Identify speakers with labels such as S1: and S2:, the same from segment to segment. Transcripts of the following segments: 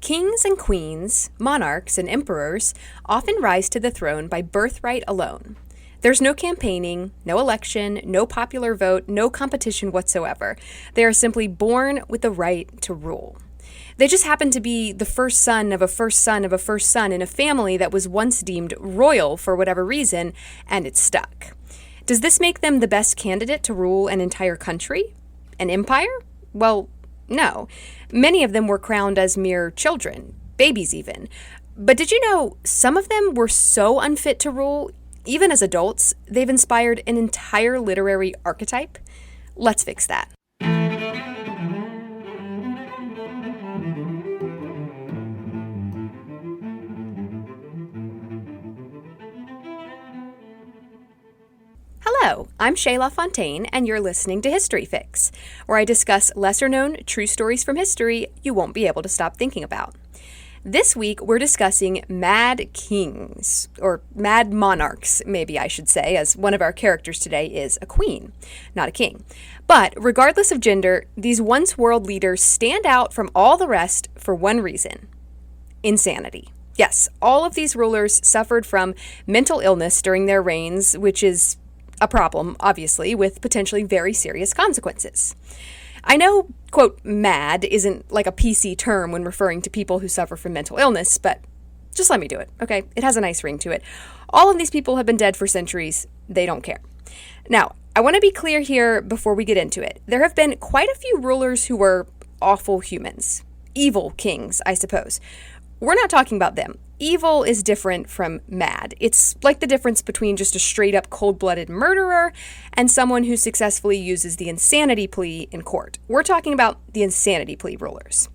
S1: Kings and queens, monarchs and emperors often rise to the throne by birthright alone. There's no campaigning, no election, no popular vote, no competition whatsoever. They are simply born with the right to rule. They just happen to be the first son of a first son of a first son in a family that was once deemed royal for whatever reason, and it stuck. Does this make them the best candidate to rule an entire country? An empire? Well, no. Many of them were crowned as mere children, babies even. But did you know some of them were so unfit to rule, even as adults, they've inspired an entire literary archetype? Let's fix that. Hello, I'm Shayla Fontaine, and you're listening to History Fix, where I discuss lesser-known true stories from history you won't be able to stop thinking about. This week, we're discussing mad kings, or mad monarchs, maybe I should say, as one of our characters today is a queen, not a king. But regardless of gender, these once world leaders stand out from all the rest for one reason: insanity. Yes, all of these rulers suffered from mental illness during their reigns, which is a problem, obviously, with potentially very serious consequences. I know, quote, mad isn't like a PC term when referring to people who suffer from mental illness, but just let me do it, okay? It has a nice ring to it. All of these people have been dead for centuries. They don't care. Now, I want to be clear here before we get into it. There have been quite a few rulers who were awful humans. Evil kings, I suppose. We're not talking about them. Evil is different from mad. It's like the difference between just a straight-up cold-blooded murderer and someone who successfully uses the insanity plea in court. We're talking about the insanity plea rulers.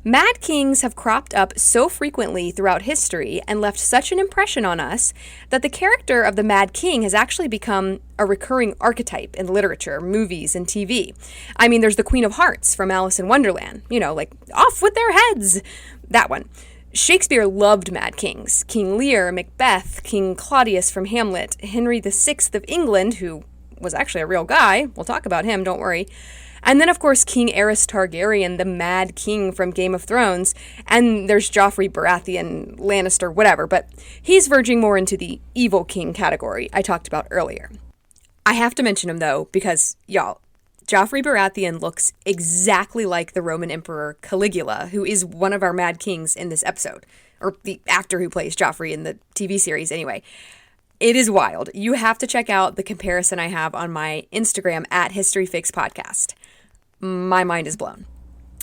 S1: Mad kings have cropped up so frequently throughout history and left such an impression on us that the character of the mad king has actually become a recurring archetype in literature, movies, and TV. I mean, there's the Queen of Hearts from Alice in Wonderland. You know, like, off with their heads! That one. Shakespeare loved mad kings. King Lear, Macbeth, King Claudius from Hamlet, Henry VI of England, who was actually a real guy. We'll talk about him, don't worry. And then, of course, King Aerys Targaryen, the mad king from Game of Thrones. And there's Joffrey Baratheon, Lannister, whatever, but he's verging more into the evil king category I talked about earlier. I have to mention him, though, because, y'all, Joffrey Baratheon looks exactly like the Roman Emperor Caligula, who is one of our mad kings in this episode, or the actor who plays Joffrey in the TV series anyway. It is wild. You have to check out the comparison I have on my Instagram at HistoryFixPodcast. My mind is blown.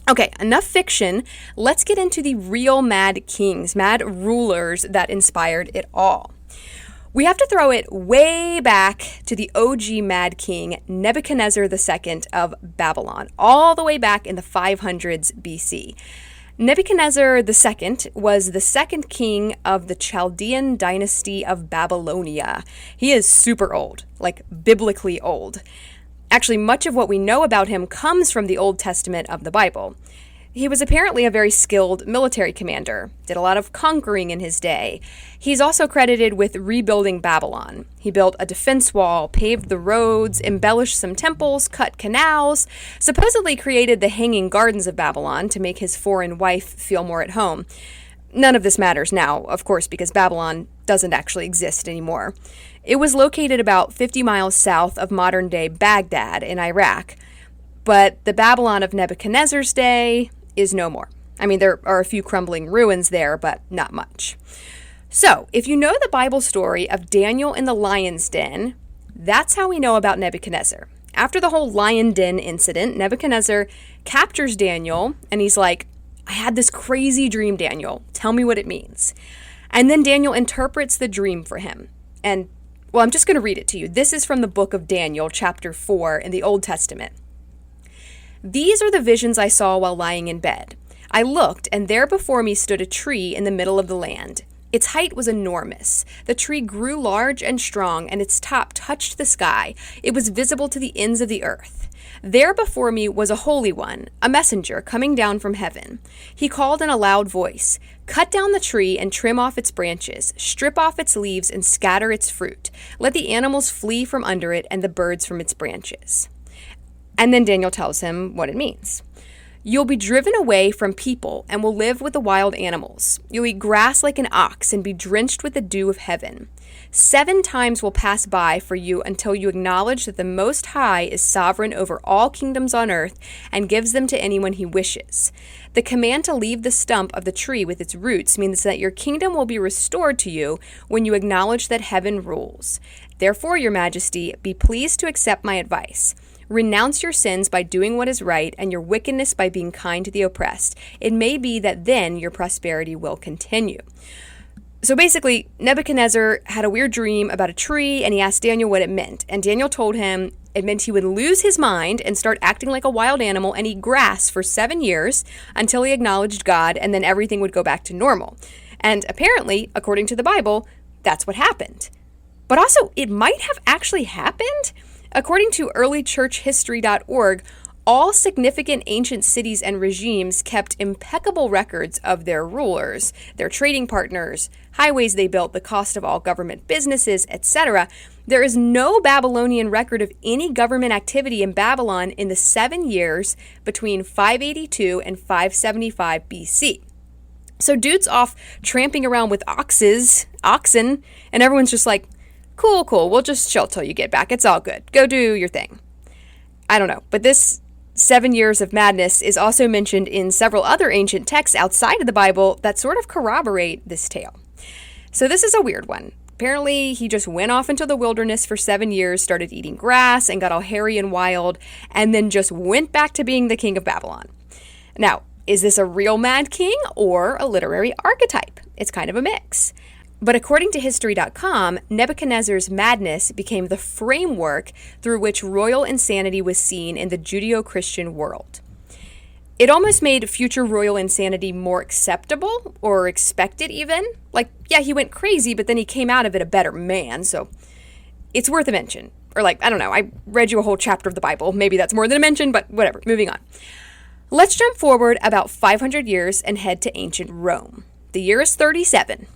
S1: Okay, enough fiction. Let's get into the real mad kings, mad rulers that inspired it all. We have to throw it way back to the OG Mad King, Nebuchadnezzar II of Babylon, all the way back in the 500s BC. Nebuchadnezzar II was the second king of the Chaldean dynasty of Babylonia. He is super old, like biblically old. Actually, much of what we know about him comes from the Old Testament of the Bible. He was apparently a very skilled military commander, did a lot of conquering in his day. He's also credited with rebuilding Babylon. He built a defense wall, paved the roads, embellished some temples, cut canals, supposedly created the Hanging Gardens of Babylon to make his foreign wife feel more at home. None of this matters now, of course, because Babylon doesn't actually exist anymore. It was located about 50 miles south of modern-day Baghdad in Iraq. But the Babylon of Nebuchadnezzar's day is no more. I mean, there are a few crumbling ruins there, but not much. So, if you know the Bible story of Daniel in the lion's den, that's how we know about Nebuchadnezzar. After the whole lion den incident, Nebuchadnezzar captures Daniel, and he's like, I had this crazy dream, Daniel. Tell me what it means. And then Daniel interprets the dream for him. And, well, I'm just going to read it to you. This is from the book of Daniel, chapter 4 in the Old Testament. These are the visions I saw while lying in bed. I looked, and there before me stood a tree in the middle of the land. Its height was enormous. The tree grew large and strong, and its top touched the sky. It was visible to the ends of the earth. There before me was a holy one, a messenger coming down from heaven. He called in a loud voice, "Cut down the tree and trim off its branches, strip off its leaves and scatter its fruit. Let the animals flee from under it and the birds from its branches." And then Daniel tells him what it means. You'll be driven away from people and will live with the wild animals. You'll eat grass like an ox and be drenched with the dew of heaven. 7 times will pass by for you until you acknowledge that the Most High is sovereign over all kingdoms on earth and gives them to anyone he wishes. The command to leave the stump of the tree with its roots means that your kingdom will be restored to you when you acknowledge that heaven rules. Therefore, Your Majesty, be pleased to accept my advice. Renounce your sins by doing what is right and your wickedness by being kind to the oppressed. It may be that then your prosperity will continue. So basically, Nebuchadnezzar had a weird dream about a tree, and he asked Daniel what it meant. And Daniel told him it meant he would lose his mind and start acting like a wild animal and eat grass for 7 years until he acknowledged God, and then everything would go back to normal. And apparently, according to the Bible, that's what happened. But also, it might have actually happened. According to earlychurchhistory.org, all significant ancient cities and regimes kept impeccable records of their rulers, their trading partners, highways they built, the cost of all government businesses, etc. There is no Babylonian record of any government activity in Babylon in the 7 years between 582 and 575 BC. So dude's off tramping around with oxen, and everyone's just like, cool, we'll just chill till you get back. It's all good. Go do your thing. I don't know, but this 7 years of madness is also mentioned in several other ancient texts outside of the Bible that sort of corroborate this tale. So this is a weird one. Apparently, he just went off into the wilderness for 7 years, started eating grass, and got all hairy and wild, and then just went back to being the king of Babylon. Now, is this a real mad king or a literary archetype? It's kind of a mix. But according to History.com, Nebuchadnezzar's madness became the framework through which royal insanity was seen in the Judeo-Christian world. It almost made future royal insanity more acceptable, or expected even. Like, yeah, he went crazy, but then he came out of it a better man, so it's worth a mention. Or like, I don't know, I read you a whole chapter of the Bible. Maybe that's more than a mention, but whatever, moving on. Let's jump forward about 500 years and head to ancient Rome. The year is 37.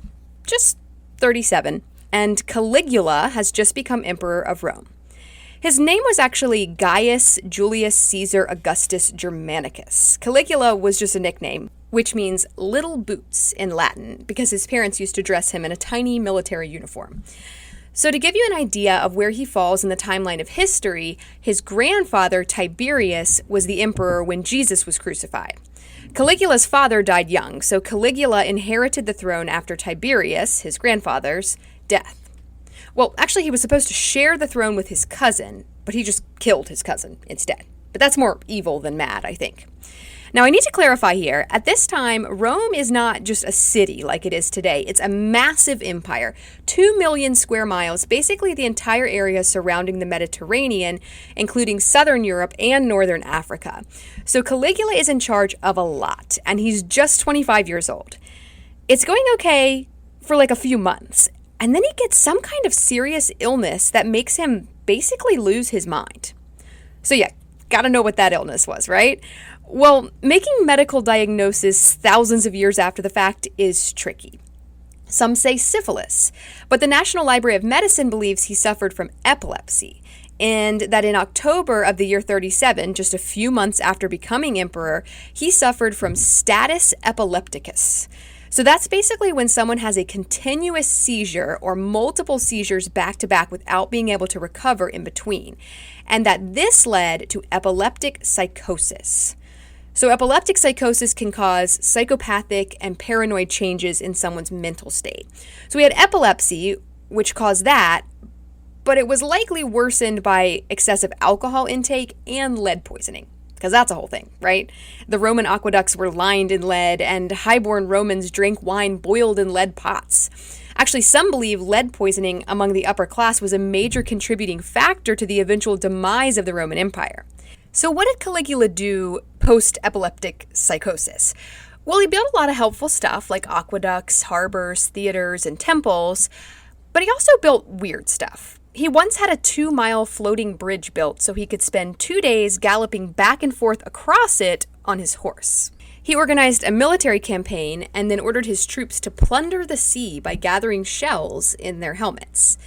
S1: Just 37, and Caligula has just become emperor of Rome. His name was actually Gaius Julius Caesar Augustus Germanicus. Caligula was just a nickname, which means little boots in Latin, because his parents used to dress him in a tiny military uniform. So to give you an idea of where he falls in the timeline of history, his grandfather Tiberius was the emperor when Jesus was crucified. Caligula's father died young, so Caligula inherited the throne after Tiberius, his grandfather's, death. Well, actually, he was supposed to share the throne with his cousin, but he just killed his cousin instead. But that's more evil than mad, I think. Now, I need to clarify here, at this time, Rome is not just a city like it is today. It's a massive empire, 2 million square miles, basically the entire area surrounding the Mediterranean, including southern Europe and northern Africa. So Caligula is in charge of a lot, and he's just 25 years old. It's going okay for like a few months, and then he gets some kind of serious illness that makes him basically lose his mind. So yeah, gotta know what that illness was, right? Well, making medical diagnosis thousands of years after the fact is tricky. Some say syphilis, but the National Library of Medicine believes he suffered from epilepsy, and that in October of the year 37, just a few months after becoming emperor, he suffered from status epilepticus. So that's basically when someone has a continuous seizure or multiple seizures back to back without being able to recover in between, and that this led to epileptic psychosis. So epileptic psychosis can cause psychopathic and paranoid changes in someone's mental state. So we had epilepsy, which caused that, but it was likely worsened by excessive alcohol intake and lead poisoning, because that's a whole thing, right? The Roman aqueducts were lined in lead, and highborn Romans drank wine boiled in lead pots. Actually, some believe lead poisoning among the upper class was a major contributing factor to the eventual demise of the Roman Empire. So what did Caligula do post-epileptic psychosis? Well, he built a lot of helpful stuff like aqueducts, harbors, theaters, and temples, but he also built weird stuff. He once had a 2-mile floating bridge built so he could spend 2 days galloping back and forth across it on his horse. He organized a military campaign and then ordered his troops to plunder the sea by gathering shells in their helmets.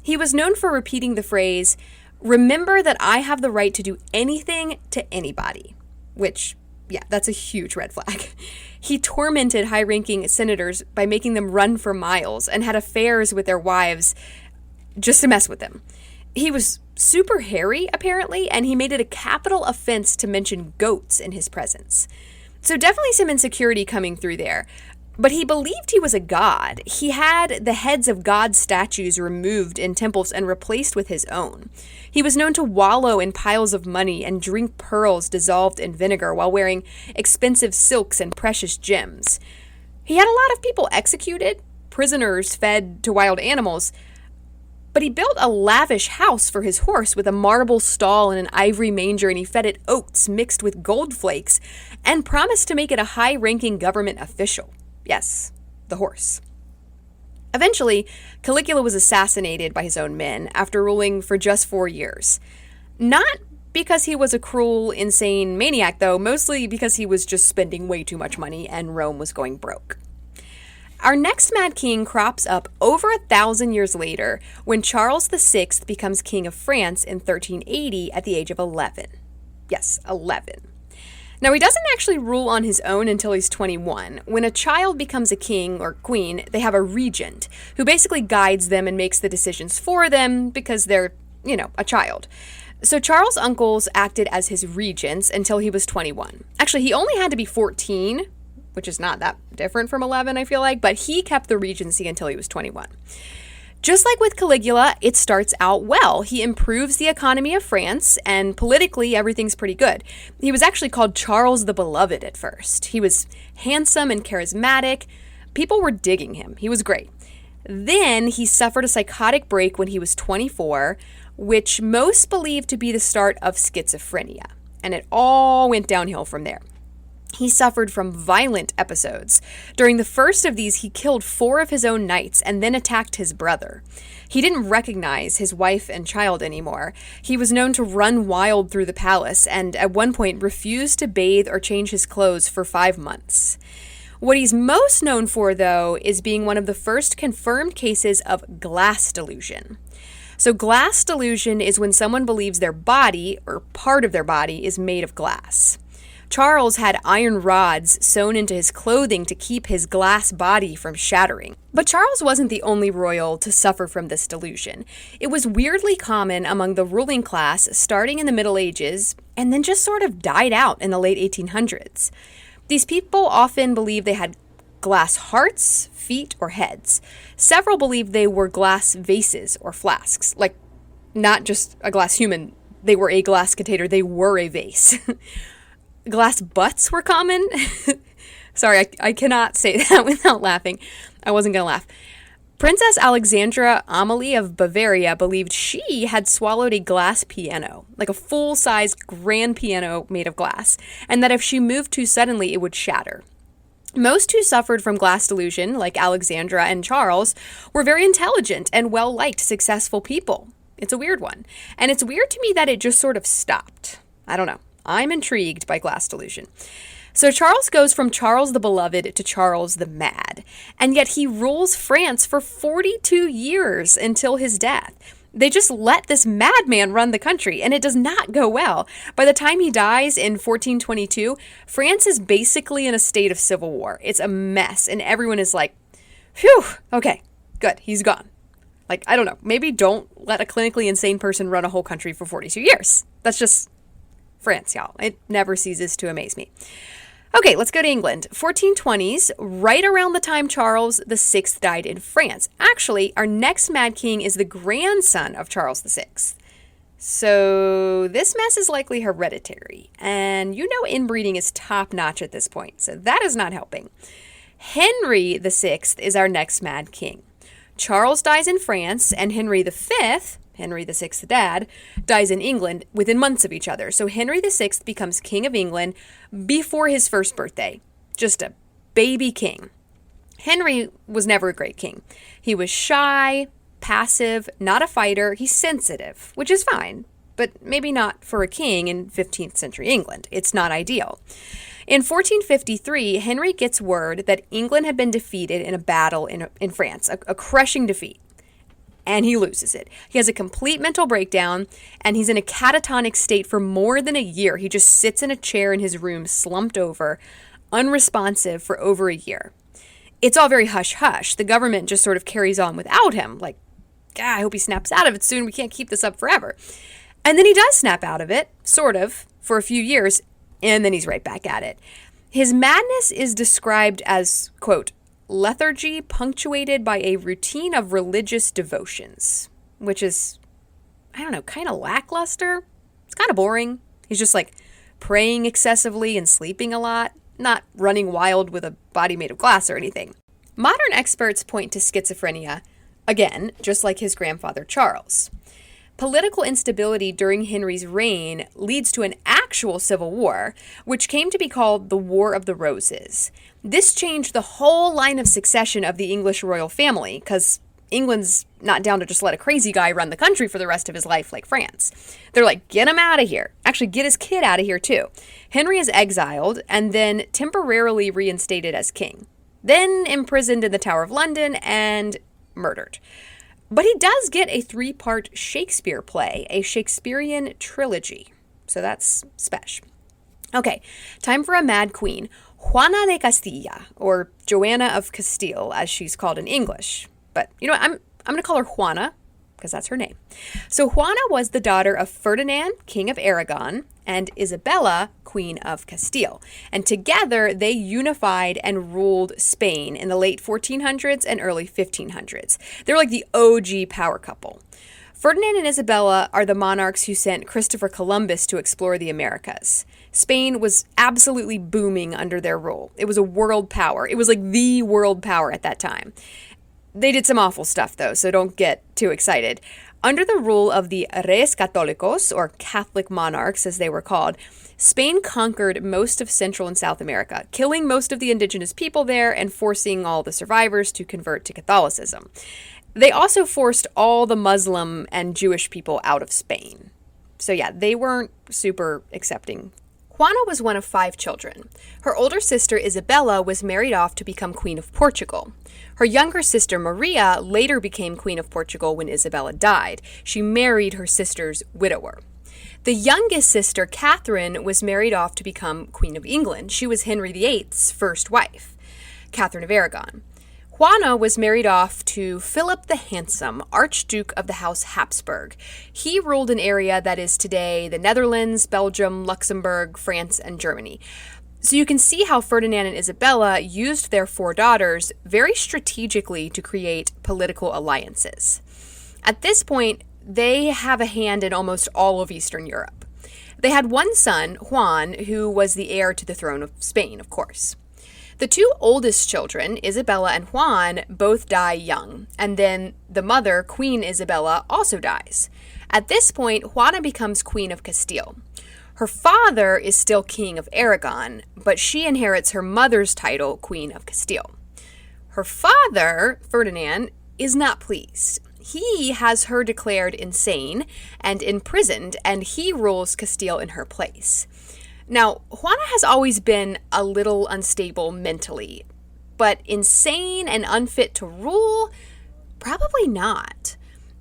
S1: He was known for repeating the phrase, "Remember that I have the right to do anything to anybody," which Yeah, that's a huge red flag. He tormented high-ranking senators by making them run for miles and had affairs with their wives just to mess with them. He was super hairy, apparently, and he made it a capital offense to mention goats in his presence. So definitely some insecurity coming through there. But he believed he was a god. He had the heads of god statues removed in temples and replaced with his own. He was known to wallow in piles of money and drink pearls dissolved in vinegar while wearing expensive silks and precious gems. He had a lot of people executed, prisoners fed to wild animals, but he built a lavish house for his horse with a marble stall and an ivory manger, and he fed it oats mixed with gold flakes and promised to make it a high-ranking government official. Yes, the horse. Eventually, Caligula was assassinated by his own men after ruling for just 4 years. Not because he was a cruel, insane maniac, though, mostly because he was just spending way too much money and Rome was going broke. Our next Mad King crops up over 1,000 years later when Charles VI becomes King of France in 1380 at the age of 11. Yes, 11. Now, he doesn't actually rule on his own until he's 21. When a child becomes a king or queen, they have a regent who basically guides them and makes the decisions for them because they're, a child. So Charles' uncles acted as his regents until he was 21. Actually, he only had to be 14, which is not that different from 11, I feel like, but he kept the regency until he was 21. Just like with Caligula, it starts out well. He improves the economy of France, and politically, everything's pretty good. He was actually called Charles the Beloved at first. He was handsome and charismatic. People were digging him. He was great. Then he suffered a psychotic break when he was 24, which most believed to be the start of schizophrenia. And it all went downhill from there. He suffered from violent episodes. During the first of these, he killed 4 of his own knights and then attacked his brother. He didn't recognize his wife and child anymore. He was known to run wild through the palace and at one point refused to bathe or change his clothes for 5 months. What he's most known for, though, is being one of the first confirmed cases of glass delusion. So glass delusion is when someone believes their body, or part of their body, is made of glass. Charles had iron rods sewn into his clothing to keep his glass body from shattering. But Charles wasn't the only royal to suffer from this delusion. It was weirdly common among the ruling class starting in the Middle Ages and then just sort of died out in the late 1800s. These people often believed they had glass hearts, feet, or heads. Several believed they were glass vases or flasks, like not just a glass human. They were a glass container. They were a vase. Glass butts were common. Sorry, I cannot say that without laughing. I wasn't going to laugh. Princess Alexandra Amalie of Bavaria believed she had swallowed a glass piano, like a full-size grand piano made of glass, and that if she moved too suddenly, it would shatter. Most who suffered from glass delusion, like Alexandra and Charles, were very intelligent and well-liked, successful people. It's a weird one. And it's weird to me that it just sort of stopped. I don't know. I'm intrigued by glass delusion. So Charles goes from Charles the Beloved to Charles the Mad, and yet he rules France for 42 years until his death. They just let this madman run the country, and it does not go well. By the time he dies in 1422, France is basically in a state of civil war. It's a mess, and everyone is like, phew, okay, good, he's gone. Like, I don't know, maybe don't let a clinically insane person run a whole country for 42 years. That's just France, y'all. It never ceases to amaze me. Okay, let's go to England. 1420s, right around the time Charles VI died in France. Actually, our next Mad King is the grandson of Charles VI. So this mess is likely hereditary. And inbreeding is top-notch at this point, so that is not helping. Henry VI is our next Mad King. Charles dies in France, and Henry V, Henry VI's dad, dies in England within months of each other. So Henry VI becomes King of England before his first birthday. Just a baby king. Henry was never a great king. He was shy, passive, not a fighter. He's sensitive, which is fine, but maybe not for a king in 15th century England. It's not ideal. In 1453, Henry gets word that England had been defeated in a battle in France, a crushing defeat. and he loses it. He has a complete mental breakdown, and he's in a catatonic state for more than a year. He just sits in a chair in his room, slumped over, unresponsive for over a year. It's all very hush-hush. The government just sort of carries on without him. Like, I hope he snaps out of it soon. We can't keep this up forever. And then he does snap out of it, sort of, for a few years, and then he's right back at it. His madness is described as, quote, lethargy punctuated by a routine of religious devotions, which is, I don't know, kind of lackluster. It's kind of boring. He's just like praying excessively and sleeping a lot, not running wild with a body made of glass or anything. Modern experts point to schizophrenia, again, just like his grandfather Charles. Political instability during Henry's reign leads to an actual civil war, which came to be called the War of the Roses. This changed the whole line of succession of the English royal family, because England's not down to just let a crazy guy run the country for the rest of his life like France. They're like, get him out of here. Actually, get his kid out of here too. Henry is exiled and then temporarily reinstated as king, then imprisoned in the Tower of London and murdered. But he does get a 3-part Shakespeare play, a Shakespearean trilogy. So that's special. Okay, time for a mad queen, Juana de Castilla, or Joanna of Castile, as she's called in English. But, you know what, I'm going to call her Juana, because that's her name. So Juana was the daughter of Ferdinand, King of Aragon, and Isabella, Queen of Castile. And together, they unified and ruled Spain in the late 1400s and early 1500s. They're like the OG power couple. Ferdinand and Isabella are the monarchs who sent Christopher Columbus to explore the Americas. Spain was absolutely booming under their rule. It was a world power. It was like the world power at that time. They did some awful stuff, though, so don't get too excited. Under the rule of the Reyes Católicos, or Catholic monarchs as they were called, Spain conquered most of Central and South America, killing most of the indigenous people there and forcing all the survivors to convert to Catholicism. They also forced all the Muslim and Jewish people out of Spain. So yeah, they weren't super accepting. Juana was one of 5 children. Her older sister Isabella was married off to become Queen of Portugal. Her younger sister Maria later became Queen of Portugal when Isabella died. She married her sister's widower. The youngest sister, Catherine, was married off to become Queen of England. She was Henry VIII's first wife, Catherine of Aragon. Juana was married off to Philip the Handsome, Archduke of the House Habsburg. He ruled an area that is today the Netherlands, Belgium, Luxembourg, France, and Germany. So you can see how Ferdinand and Isabella used their 4 daughters very strategically to create political alliances. At this point, they have a hand in almost all of Eastern Europe. They had one son, Juan, who was the heir to the throne of Spain, of course. The 2 oldest children, Isabella and Juan, both die young, and then the mother, Queen Isabella, also dies. At this point, Juana becomes Queen of Castile. Her father is still King of Aragon, but she inherits her mother's title, Queen of Castile. Her father, Ferdinand, is not pleased. He has her declared insane and imprisoned, and he rules Castile in her place. Now, Juana has always been a little unstable mentally, but insane and unfit to rule? Probably not.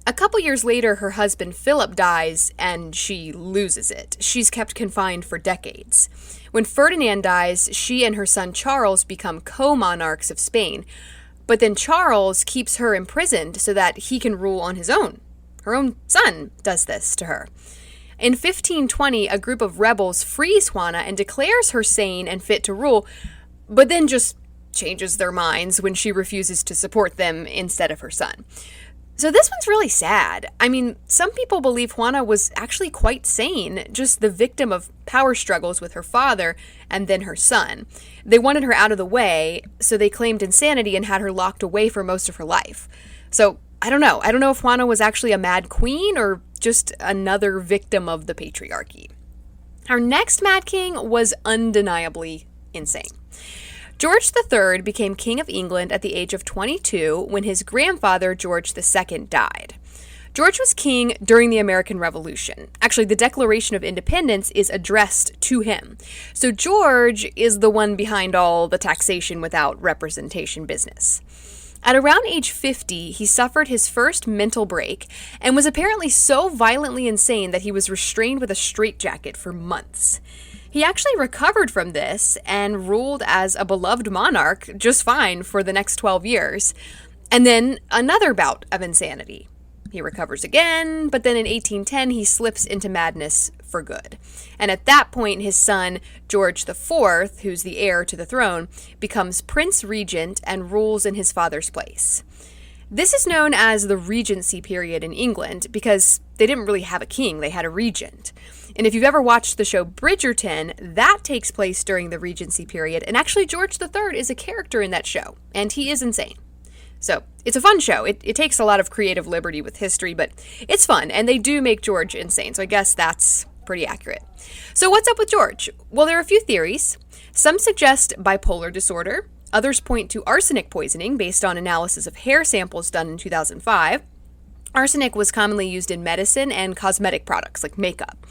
S1: A couple years later, her husband Philip dies and she loses it. She's kept confined for decades. When Ferdinand dies, she and her son Charles become co-monarchs of Spain, but then Charles keeps her imprisoned so that he can rule on his own. Her own son does this to her. In 1520, a group of rebels frees Juana and declares her sane and fit to rule, but then just changes their minds when she refuses to support them instead of her son. So this one's really sad. I mean, some people believe Juana was actually quite sane, just the victim of power struggles with her father and then her son. They wanted her out of the way, so they claimed insanity and had her locked away for most of her life. So I don't know. I don't know if Juana was actually a mad queen or just another victim of the patriarchy. Our next mad king was undeniably insane. George III became King of England at the age of 22 when his grandfather, George II, died. George was king during the American Revolution. Actually, the Declaration of Independence is addressed to him. So George is the one behind all the taxation without representation business. At around age 50, he suffered his first mental break and was apparently so violently insane that he was restrained with a straitjacket for months. He actually recovered from this and ruled as a beloved monarch just fine for the next 12 years. And then another bout of insanity. He recovers again, but then in 1810 he slips into madness for good. And at that point, his son, George IV, who's the heir to the throne, becomes Prince Regent and rules in his father's place. This is known as the Regency period in England because they didn't really have a king, they had a regent. And if you've ever watched the show Bridgerton, that takes place during the Regency period, and actually George III is a character in that show, and he is insane. So it's a fun show. It takes a lot of creative liberty with history, but it's fun, and they do make George insane, so I guess that's pretty accurate. So what's up with George? Well, there are a few theories. Some suggest bipolar disorder. Others point to arsenic poisoning based on analysis of hair samples done in 2005. Arsenic was commonly used in medicine and cosmetic products like makeup.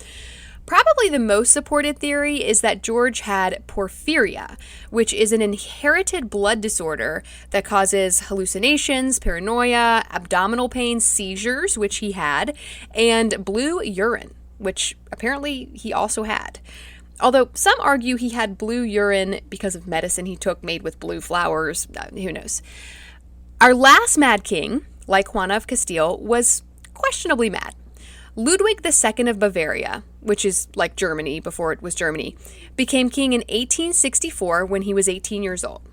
S1: Probably the most supported theory is that George had porphyria, which is an inherited blood disorder that causes hallucinations, paranoia, abdominal pain, seizures, which he had, and blue urine, which apparently he also had. Although some argue he had blue urine because of medicine he took made with blue flowers. Who knows? Our last mad king, like Juana of Castile, was questionably mad. Ludwig II of Bavaria, which is like Germany before it was Germany, became king in 1864 when he was 18 years old.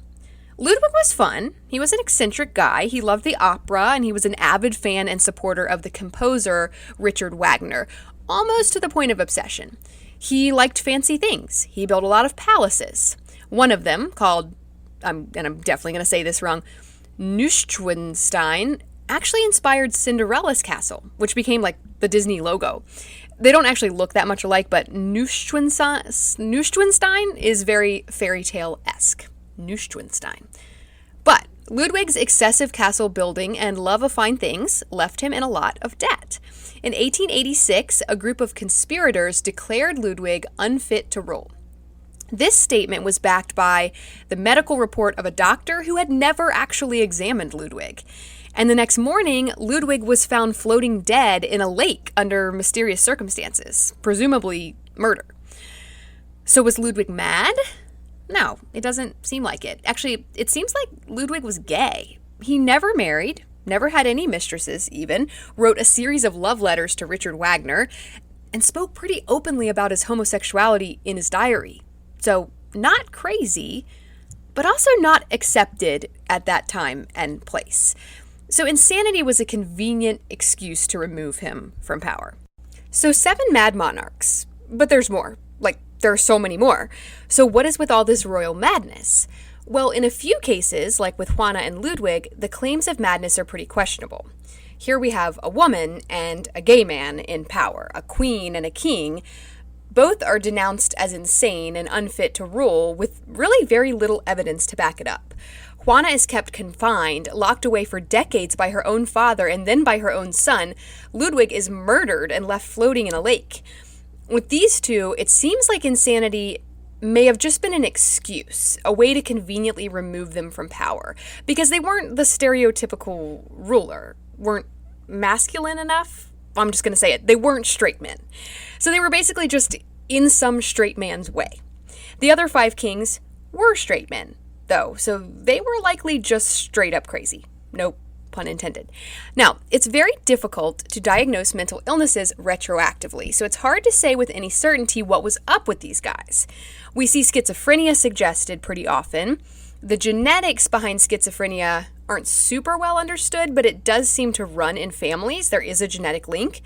S1: Ludwig was fun. He was an eccentric guy. He loved the opera, and he was an avid fan and supporter of the composer Richard Wagner, almost to the point of obsession. He liked fancy things. He built a lot of palaces. One of them, called, I'm definitely going to say this wrong, Neuschwanstein, actually inspired Cinderella's castle, which became like the Disney logo. They don't actually look that much alike, but Neuschwanstein is very fairy tale-esque. Neuschwanstein. But Ludwig's excessive castle building and love of fine things left him in a lot of debt. In 1886, a group of conspirators declared Ludwig unfit to rule. This statement was backed by the medical report of a doctor who had never actually examined Ludwig. And the next morning, Ludwig was found floating dead in a lake under mysterious circumstances, presumably murder. So was Ludwig mad? No, it doesn't seem like it. Actually, it seems like Ludwig was gay. He never married, never had any mistresses even, wrote a series of love letters to Richard Wagner, and spoke pretty openly about his homosexuality in his diary. So, not crazy, but also not accepted at that time and place. So insanity was a convenient excuse to remove him from power. So 7 mad monarchs, but there's more. Like, there are so many more. So what is with all this royal madness? Well, in a few cases, like with Juana and Ludwig, the claims of madness are pretty questionable. Here we have a woman and a gay man in power, a queen and a king. Both are denounced as insane and unfit to rule, with really very little evidence to back it up. Juana is kept confined, locked away for decades by her own father and then by her own son. Ludwig is murdered and left floating in a lake. With these two, it seems like insanity may have just been an excuse, a way to conveniently remove them from power, because they weren't the stereotypical ruler, weren't masculine enough. I'm just going to say it. They weren't straight men. So they were basically just in some straight man's way. The other 5 kings were straight men, though, so they were likely just straight up crazy. No pun intended. Now, it's very difficult to diagnose mental illnesses retroactively, so it's hard to say with any certainty what was up with these guys. We see schizophrenia suggested pretty often. The genetics behind schizophrenia aren't super well understood, but it does seem to run in families. There is a genetic link.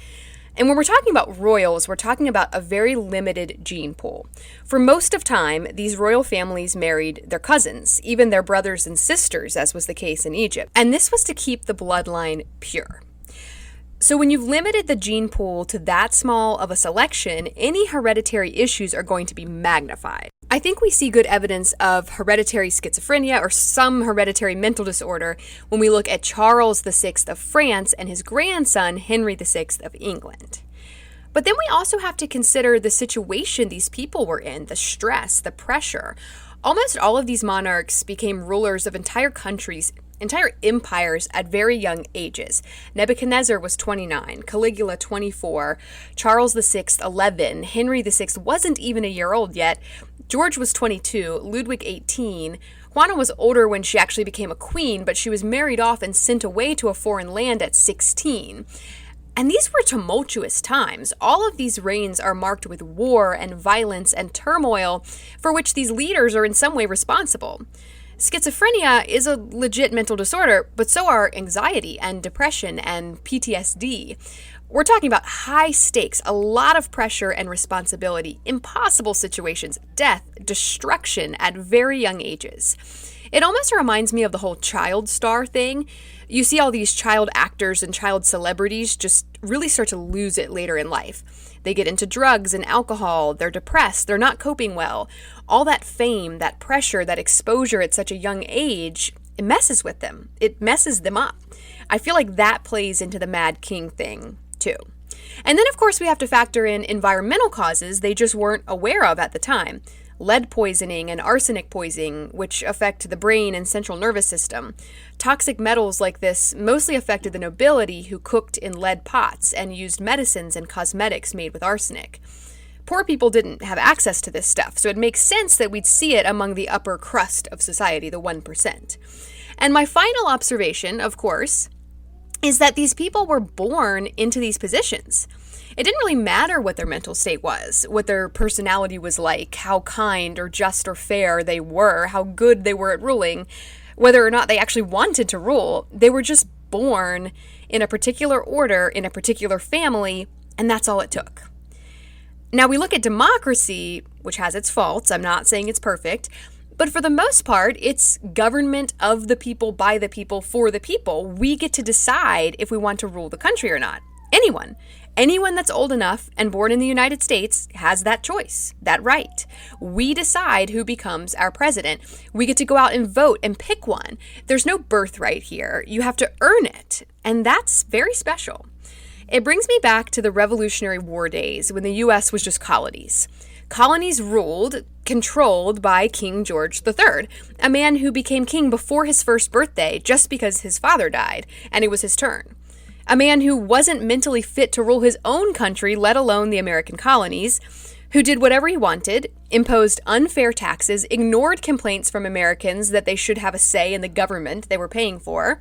S1: And when we're talking about royals, we're talking about a very limited gene pool. For most of time, these royal families married their cousins, even their brothers and sisters, as was the case in Egypt. And this was to keep the bloodline pure. So when you've limited the gene pool to that small of a selection, any hereditary issues are going to be magnified. I think we see good evidence of hereditary schizophrenia or some hereditary mental disorder when we look at Charles VI of France and his grandson, Henry VI of England. But then we also have to consider the situation these people were in, the stress, the pressure. Almost all of these monarchs became rulers of entire countries, entire empires at very young ages. Nebuchadnezzar was 29, Caligula 24, Charles VI 11, Henry VI wasn't even a year old yet, George was 22, Ludwig 18. Juana was older when she actually became a queen, but she was married off and sent away to a foreign land at 16. And these were tumultuous times. All of these reigns are marked with war and violence and turmoil for which these leaders are in some way responsible. Schizophrenia is a legit mental disorder, but so are anxiety and depression and PTSD. We're talking about high stakes, a lot of pressure and responsibility, impossible situations, death, destruction at very young ages. It almost reminds me of the whole child star thing. You see all these child actors and child celebrities just really start to lose it later in life. They get into drugs and alcohol, they're depressed, they're not coping well. All that fame, that pressure, that exposure at such a young age, it messes with them. It messes them up. I feel like that plays into the Mad King thing, too. And then, of course, we have to factor in environmental causes they just weren't aware of at the time. Lead poisoning and arsenic poisoning, which affect the brain and central nervous system. Toxic metals like this mostly affected the nobility who cooked in lead pots and used medicines and cosmetics made with arsenic. Poor people didn't have access to this stuff, so it makes sense that we'd see it among the upper crust of society, the 1%. And my final observation, of course, is that these people were born into these positions. It didn't really matter what their mental state was, what their personality was like, how kind or just or fair they were, how good they were at ruling, whether or not they actually wanted to rule. They were just born in a particular order, in a particular family, and that's all it took. Now we look at democracy, which has its faults. I'm not saying it's perfect, but for the most part, it's government of the people, by the people, for the people. We get to decide if we want to rule the country or not. Anyone that's old enough and born in the United States has that choice, that right. We decide who becomes our president. We get to go out and vote and pick one. There's no birthright here. You have to earn it, and that's very special. It brings me back to the Revolutionary War days when the U.S. was just colonies. Colonies ruled, controlled by King George III, a man who became king before his first birthday just because his father died, and it was his turn. A man who wasn't mentally fit to rule his own country, let alone the American colonies, who did whatever he wanted, imposed unfair taxes, ignored complaints from Americans that they should have a say in the government they were paying for.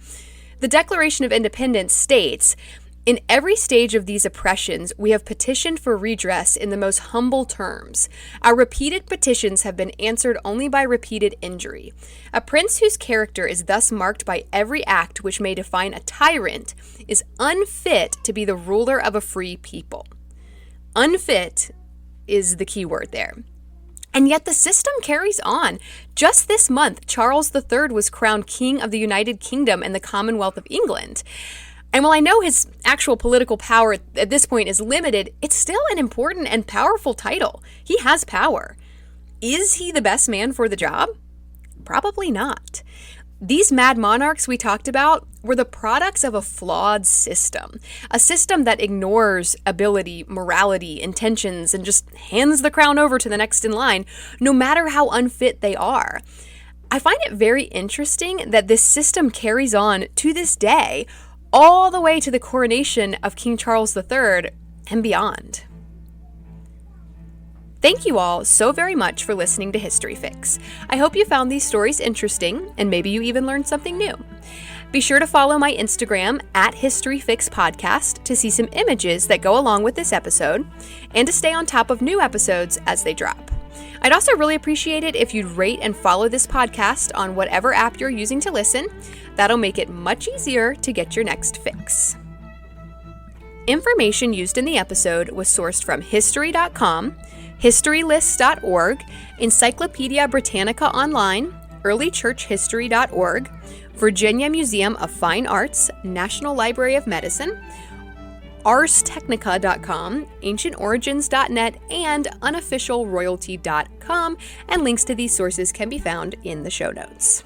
S1: The Declaration of Independence states, "In every stage of these oppressions, we have petitioned for redress in the most humble terms. Our repeated petitions have been answered only by repeated injury. A prince whose character is thus marked by every act which may define a tyrant is unfit to be the ruler of a free people." Unfit is the key word there. And yet the system carries on. Just this month, Charles III was crowned King of the United Kingdom and the Commonwealth of England. And while I know his actual political power at this point is limited, it's still an important and powerful title. He has power. Is he the best man for the job? Probably not. These mad monarchs we talked about were the products of a flawed system, a system that ignores ability, morality, intentions, and just hands the crown over to the next in line, no matter how unfit they are. I find it very interesting that this system carries on to this day, all the way to the coronation of King Charles III and beyond. Thank you all so very much for listening to History Fix. I hope you found these stories interesting, and maybe you even learned something new. Be sure to follow my Instagram at History Fix Podcast to see some images that go along with this episode, and to stay on top of new episodes as they drop. I'd also really appreciate it if you'd rate and follow this podcast on whatever app you're using to listen. That'll make it much easier to get your next fix. Information used in the episode was sourced from History.com, HistoryList.org, Encyclopedia Britannica Online, EarlyChurchHistory.org, Virginia Museum of Fine Arts, National Library of Medicine, arstechnica.com, ancientorigins.net, and unofficialroyalty.com, and links to these sources can be found in the show notes.